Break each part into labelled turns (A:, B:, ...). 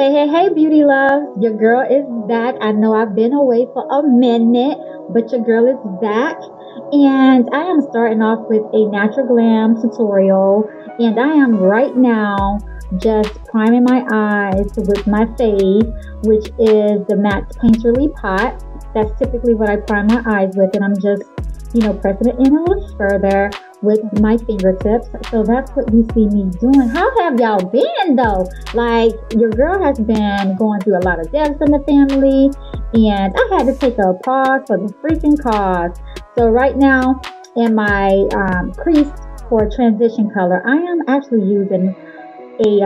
A: Hey, beauty loves. Your girl is back. I know I've been away for a minute, but your girl is back. And I am starting off with a natural glam tutorial. And I am right now just priming my eyes with my fave, which is the MAC Painterly Pot. That's typically what I prime my eyes with. And I'm just, pressing it in a little further with my fingertips. So that's what you see me doing. How have y'all been though? Like, your girl has been going through a lot of deaths in the family, and I had to take a pause for the freaking cause. So right now in my crease for transition color, I am actually using a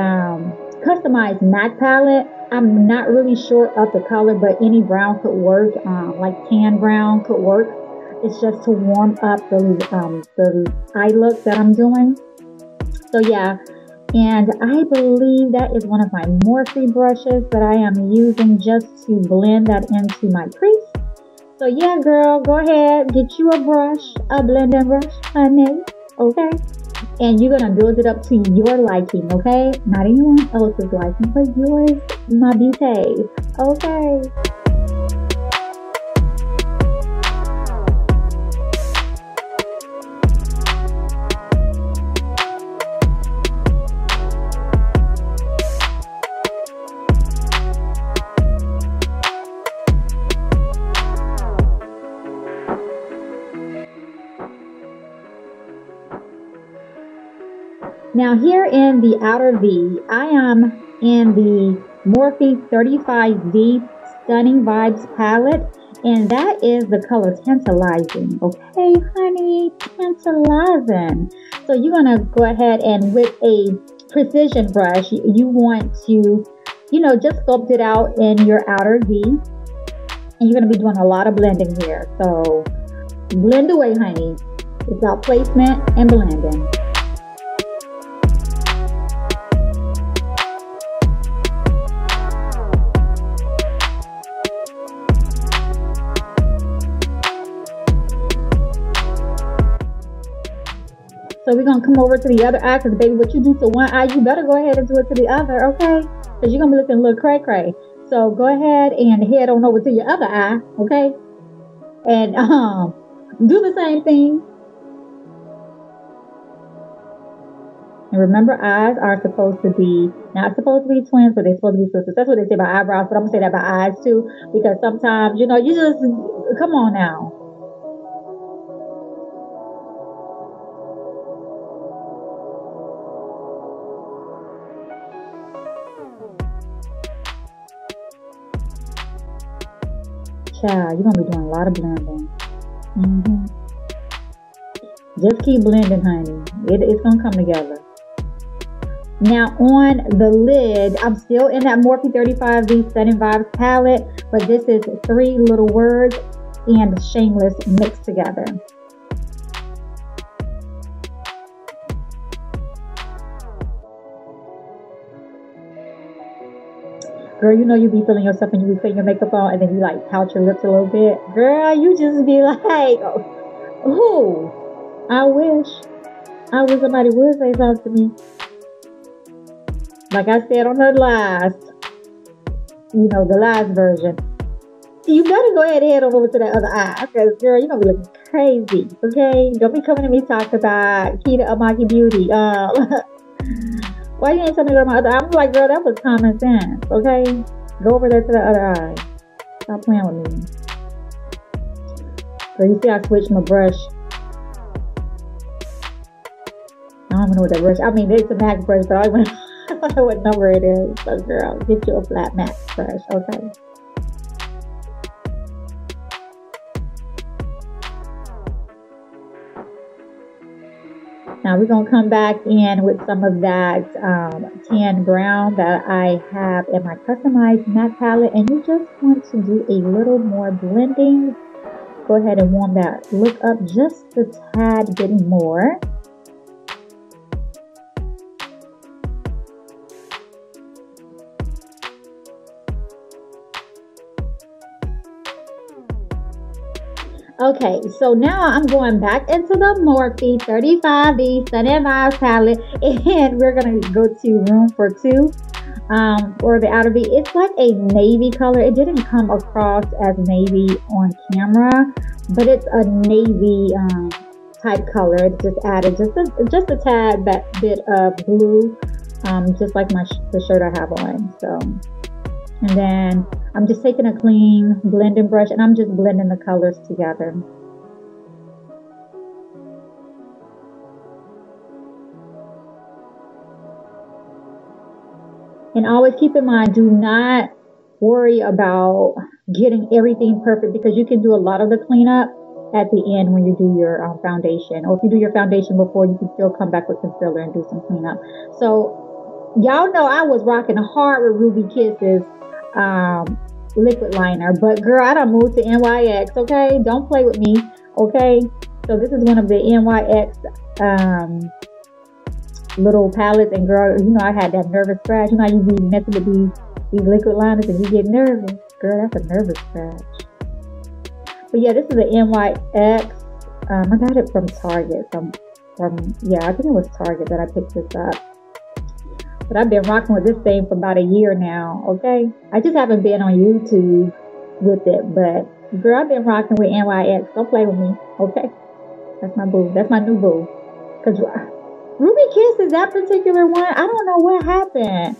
A: customized MAC palette. I'm not really sure of the color, but any brown could work. Like tan brown could work. It's just to warm up the eye look that I'm doing. So yeah, and I believe that is one of my Morphe brushes that I am using just to blend that into my crease. So yeah, girl, go ahead, get you a brush, a blending brush, honey, okay? And you're gonna build it up to your liking, okay? Not anyone else's liking, but yours, my beauty, okay? Now here in the outer V, I am in the Morphe 35V Stunning Vibes palette, and that is the color Tantalizing. Okay, honey, Tantalizing. So you're gonna go ahead and with a precision brush, you want to, just sculpt it out in your outer V, and you're gonna be doing a lot of blending here. So blend away, honey. It's about placement and blending. So we're going to come over to the other eye, because baby, what you do to one eye, you better go ahead and do it to the other, okay? Because you're going to be looking a little cray-cray. So go ahead and head on over to your other eye, okay? And do the same thing. And remember, eyes are supposed to be, not supposed to be twins, but they're supposed to be sisters. That's what they say about eyebrows, but I'm going to say that about eyes too. Because sometimes, you just, come on now. Child, you're gonna be doing a lot of blending. Just keep blending, honey. It's gonna come together. Now on the lid, I'm still in that Morphe 35V Stunning Vibes palette, but this is Three Little Words and Shameless mixed together. Girl, you be feeling yourself and you be putting your makeup on, and then you like pout your lips a little bit. Girl, you just be like, ooh, I wish somebody would say something to me. Like I said on the last version. You better go ahead and head over to that other eye, because girl, you're gonna be looking crazy, okay? Don't be coming to me talking about Keita or Makeibeauty. Why you ain't telling me to go to my other eye? I'm like, girl, that was common sense, okay? Go over there to the other eye. Stop playing with me. Girl, you see I switched my brush. I don't even know what that brush, it's a MAC brush, but I don't know what number it is. So girl, get you a flat MAC brush, okay? Now we're going to come back in with some of that tan brown that I have in my customized MAC palette. And you just want to do a little more blending. Go ahead and warm that look up just a tad bit more. Okay, so now I'm going back into the Morphe 35V Stunning Vibes palette, and we're going to go to Room for Two. or the outer V. It's like a navy color. It didn't come across as navy on camera, but it's a navy type color. It's just added just a tad bit of blue, just like the shirt I have on. So, and then I'm just taking a clean blending brush and I'm just blending the colors together. And always keep in mind, do not worry about getting everything perfect, because you can do a lot of the cleanup at the end when you do your foundation. Or if you do your foundation before, you can still come back with concealer and do some cleanup. So y'all know I was rocking hard with Ruby Kisses liquid liner. But girl, I done moved to NYX, okay? Don't play with me, okay? So this is one of the NYX little palettes, and girl, you know I had that nervous scratch. You know how you be messing with these liquid liners and you get nervous. Girl, that's a nervous scratch. But yeah, this is the NYX. I got it from Target. Yeah, I think it was Target that I picked this up. But I've been rocking with this thing for about a year now, okay? I just haven't been on YouTube with it, but girl, I've been rocking with NYX. Don't play with me, okay? That's my boo. That's my new boo. Because Ruby Kisses, that particular one, I don't know what happened.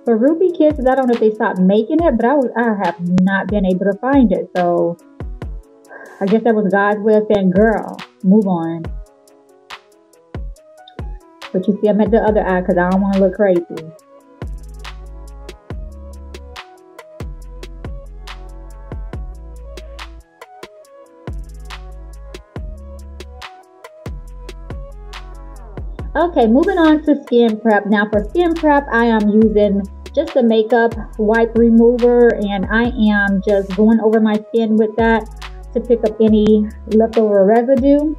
A: For Ruby Kisses, I don't know if they stopped making it, but I have not been able to find it. So I guess that was God's way of saying, girl, move on. But you see, I'm at the other eye because I don't want to look crazy. Okay, moving on to skin prep. Now for skin prep, I am using just a makeup wipe remover, and I am just going over my skin with that to pick up any leftover residue.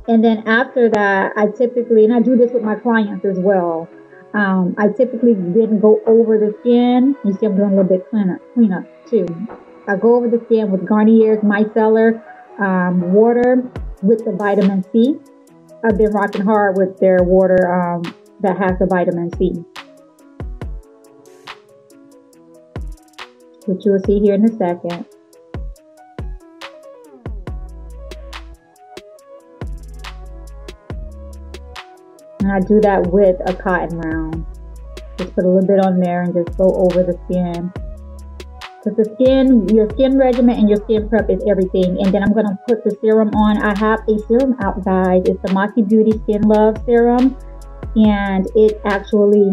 A: And then after that, I typically, and I do this with my clients as well, I typically then go over the skin. You see I'm doing a little bit cleanup too. I go over the skin with Garnier's Micellar water with the vitamin C. I've been rocking hard with their water that has the vitamin C, which you will see here in a second. And I do that with a cotton round. Just put a little bit on there and just go over the skin. Because the skin, your skin regimen and your skin prep is everything. And then I'm going to put the serum on. I have a serum out, guys. It's the Makeibeauty Skin Love Serum. And it actually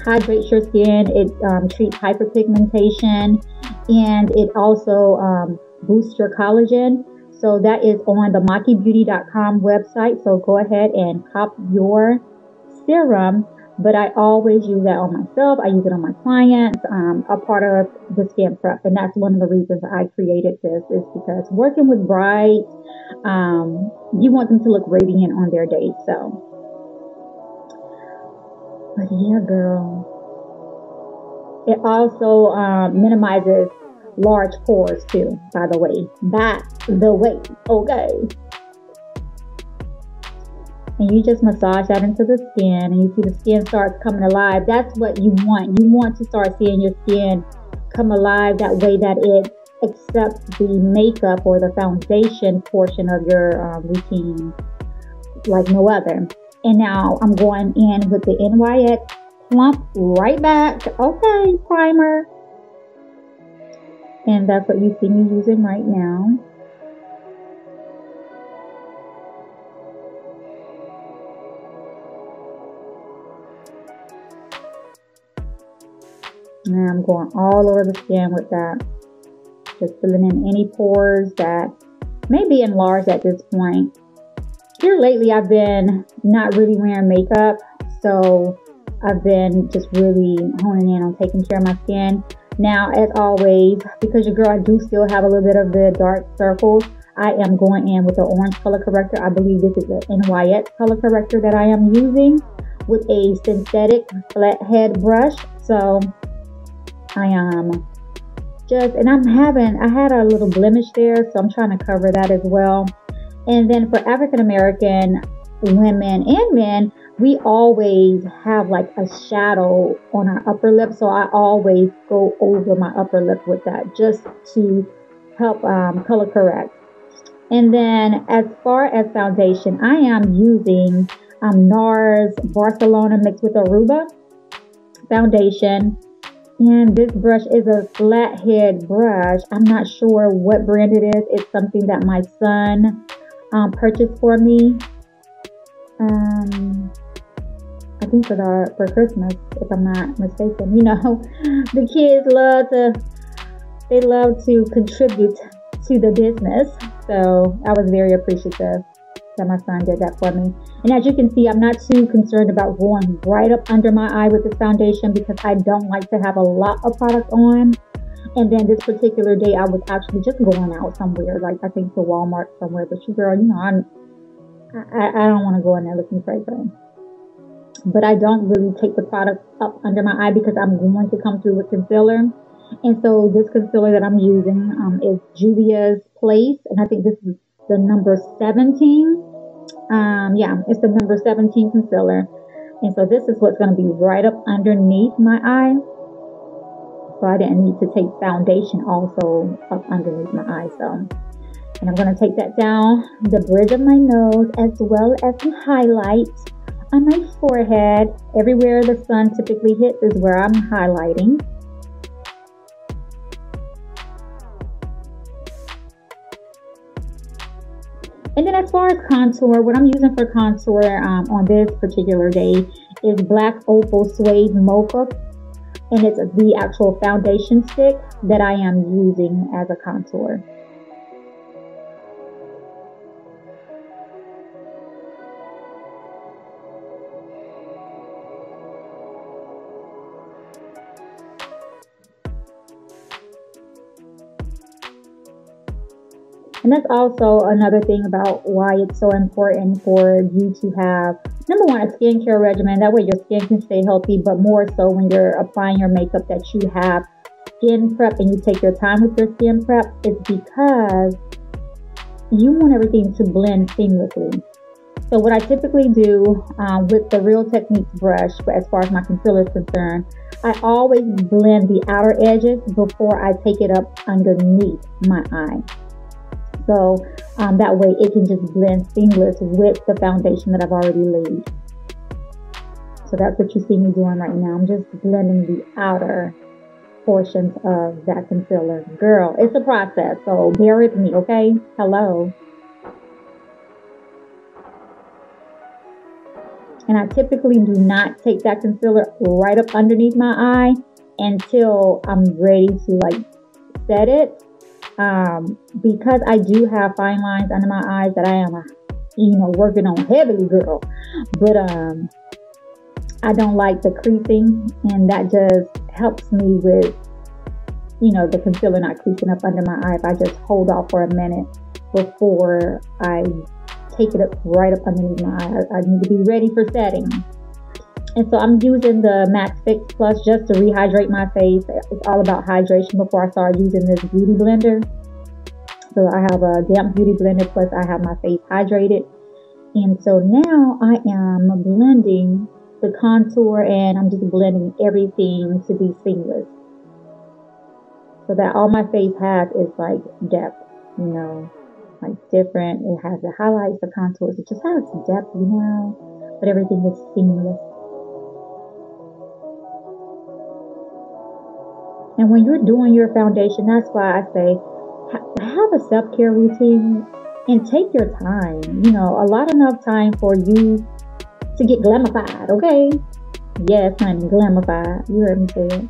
A: hydrates your skin. It treats hyperpigmentation. And it also boosts your collagen. So that is on the Makeibeauty.com website. So go ahead and cop your serum. But I always use that on myself. I use it on my clients, a part of the skin prep. And that's one of the reasons I created this, is because working with brides, you want them to look radiant on their day. So, but yeah, girl. It also minimizes large pores too, by the way. Okay. And you just massage that into the skin, and you see the skin starts coming alive. That's what you want. You want to start seeing your skin come alive that way, that it accepts the makeup or the foundation portion of your routine like no other. And now I'm going in with the NYX Plump right back. Okay, primer. And that's what you see me using right now. And I'm going all over the skin with that. Just filling in any pores that may be enlarged at this point. Here lately, I've been not really wearing makeup. So I've been just really honing in on taking care of my skin. Now, as always, because your girl, I do still have a little bit of the dark circles, I am going in with the orange color corrector. I believe this is the NYX color corrector that I am using with a synthetic flathead brush. So I am just, and I had a little blemish there, so I'm trying to cover that as well. And then for African American women and men, we always have like a shadow on our upper lip, so I always go over my upper lip with that just to help color correct. And then as far as foundation, I am using NARS Barcelona mixed with Aruba foundation. And this brush is a flathead brush. I'm not sure what brand it is. It's something that my son purchased for me. I think for Christmas, if I'm not mistaken. You know, the kids love to contribute to the business. So I was very appreciative that my son did that for me. And as you can see, I'm not too concerned about going right up under my eye with this foundation because I don't like to have a lot of product on. And then this particular day, I was actually just going out somewhere, like I think to Walmart somewhere. But you girl, you know, I don't want to go in there looking fragrant. But I don't really take the product up under my eye because I'm going to come through with concealer. And so this concealer that I'm using is Juvia's Place. And I think this is the number 17. Yeah, it's the number 17 concealer. And so this is what's going to be right up underneath my eye. So I didn't need to take foundation also up underneath my eye. So, and I'm going to take that down the bridge of my nose as well as some highlight on my forehead. Everywhere the sun typically hits is where I'm highlighting. And then as far as contour, what I'm using for contour on this particular day is Black Opal Suede Mocha. And it's the actual foundation stick that I am using as a contour. And that's also another thing about why it's so important for you to have, number one, a skincare regimen. That way your skin can stay healthy, but more so when you're applying your makeup that you have skin prep and you take your time with your skin prep. It's because you want everything to blend seamlessly. So what I typically do with the Real Techniques brush, as far as my concealer is concerned, I always blend the outer edges before I take it up underneath my eye. So that way it can just blend seamless with the foundation that I've already laid. So that's what you see me doing right now. I'm just blending the outer portions of that concealer. Girl, it's a process, so bear with me, okay? Hello. And I typically do not take that concealer right up underneath my eye until I'm ready to like set it. Because I do have fine lines under my eyes that I am, you know, working on heavily, girl. But I don't like the creasing, and that just helps me with, you know, the concealer not creasing up under my eye if I just hold off for a minute before I take it up right up underneath my eye. I need to be ready for setting. And so I'm using the Max Fix Plus just to rehydrate my face. It's all about hydration before I start using this beauty blender. So I have a damp beauty blender, plus I have my face hydrated. And so now I am blending the contour, and I'm just blending everything to be seamless. So that all my face has is like depth, you know, like different. It has the highlights, the contours. It just has depth, you know, but everything is seamless. And when you're doing your foundation, that's why I say, have a self-care routine and take your time. You know, a lot enough time for you to get glamified, okay? Yes, honey, glamified. You heard me say it.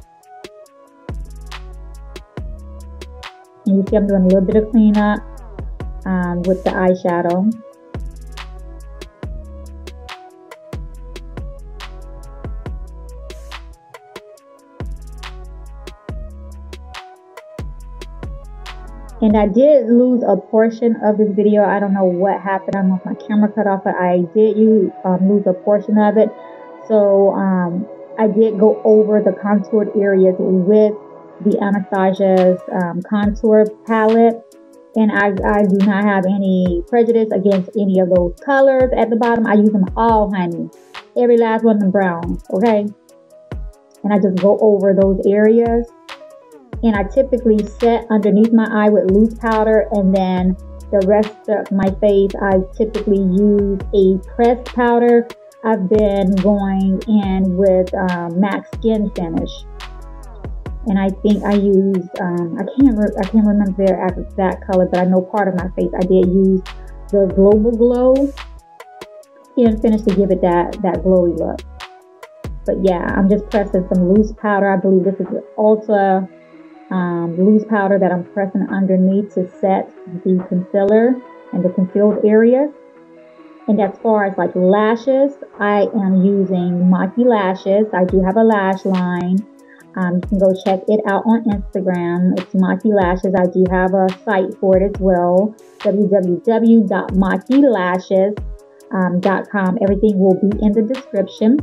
A: And you see I'm doing a little bit of cleanup with the eyeshadow. And I did lose a portion of this video. I don't know what happened. I don't know if my camera cut off, but I did lose a portion of it. So I did go over the contoured areas with the Anastasia's contour palette. And I do not have any prejudice against any of those colors at the bottom. I use them all, honey. every last one of the browns, okay? And I just go over those areas. And I typically set underneath my eye with loose powder, and then the rest of my face, I typically use a pressed powder. I've been going in with MAC Skin Finish. And I think I used, I can't remember their exact color, but I know part of my face I did use the Global Glow Skin Finish to give it that glowy look. But yeah, I'm just pressing some loose powder. I believe this is the Ulta loose powder that I'm pressing underneath to set the concealer and the concealed areas. And as far as like lashes, I am using Makei lashes. I do have a lash line. You can go check it out on Instagram. It's Makei Lashes. I do have a site for it as well, www.makeilashes.com. Everything will be in the description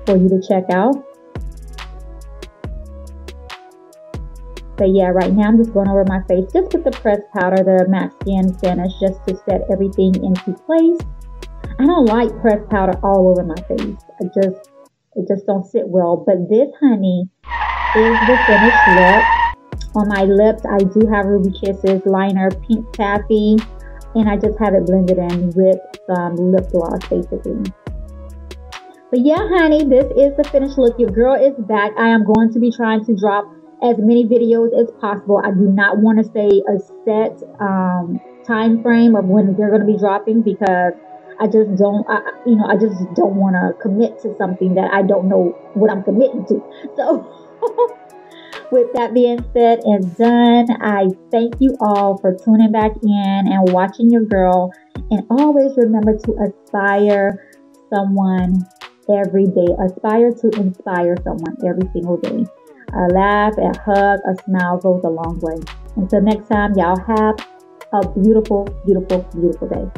A: for you to check out. But yeah, right now I'm just going over my face just with the pressed powder, the MAC Skin Finish, just to set everything into place. I don't like pressed powder all over my face. It just don't sit well. But this, honey, is the finished look. On my lips, I do have Ruby Kisses liner, pink taffy, and I just have it blended in with some lip gloss, basically. But yeah, honey, this is the finished look. Your girl is back. I am going to be trying to drop as many videos as possible. I do not want to say a set time frame of when they're going to be dropping, because I just don't, I just don't want to commit to something that I don't know what I'm committing to. So with that being said and done, I thank you all for tuning back in and watching your girl. And always remember to aspire someone every day. Aspire to inspire someone every single day. A laugh, a hug, a smile goes a long way. Until next time, y'all have a beautiful, beautiful, beautiful day.